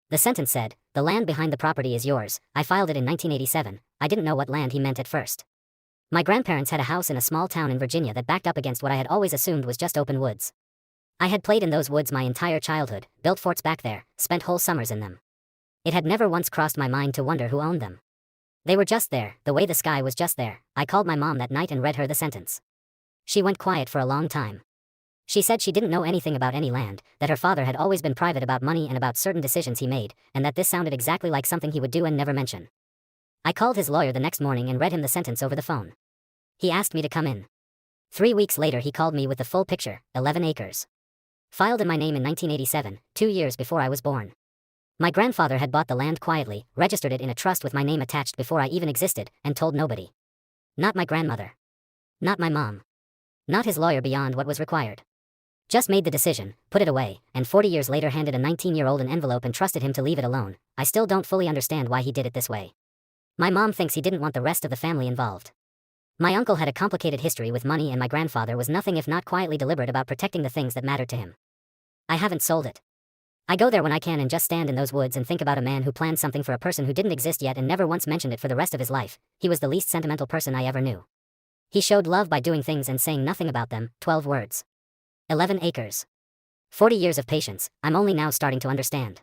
The sentence said, "The land behind the property is yours. I filed it in 1987. I didn't know what land he meant at first. My grandparents had a house in a small town in Virginia that backed up against what I had always assumed was just open woods. I had played in those woods my entire childhood, built forts back there, spent whole summers in them. It had never once crossed my mind to wonder who owned them. They were just there, the way the sky was just there." I called my mom that night and read her the sentence. She went quiet for a long time. She said she didn't know anything about any land, that her father had always been private about money and about certain decisions he made, and that this sounded exactly like something he would do and never mention. I called his lawyer the next morning and read him the sentence over the phone. He asked me to come in. 3 weeks later he called me with the full picture, 11 acres. Filed in my name in 1987, 2 years before I was born. My grandfather had bought the land quietly, registered it in a trust with my name attached before I even existed, and told nobody. Not my grandmother. Not my mom. Not his lawyer beyond what was required. Just made the decision, put it away, and 40 years later handed a 19-year-old an envelope and trusted him to leave it alone. I still don't fully understand why he did it this way. My mom thinks he didn't want the rest of the family involved. My uncle had a complicated history with money and my grandfather was nothing if not quietly deliberate about protecting the things that mattered to him. I haven't sold it. I go there when I can and just stand in those woods and think about a man who planned something for a person who didn't exist yet and never once mentioned it for the rest of his life. He was the least sentimental person I ever knew. He showed love by doing things and saying nothing about them. 12 words. 11 acres. 40 years of patience. I'm only now starting to understand.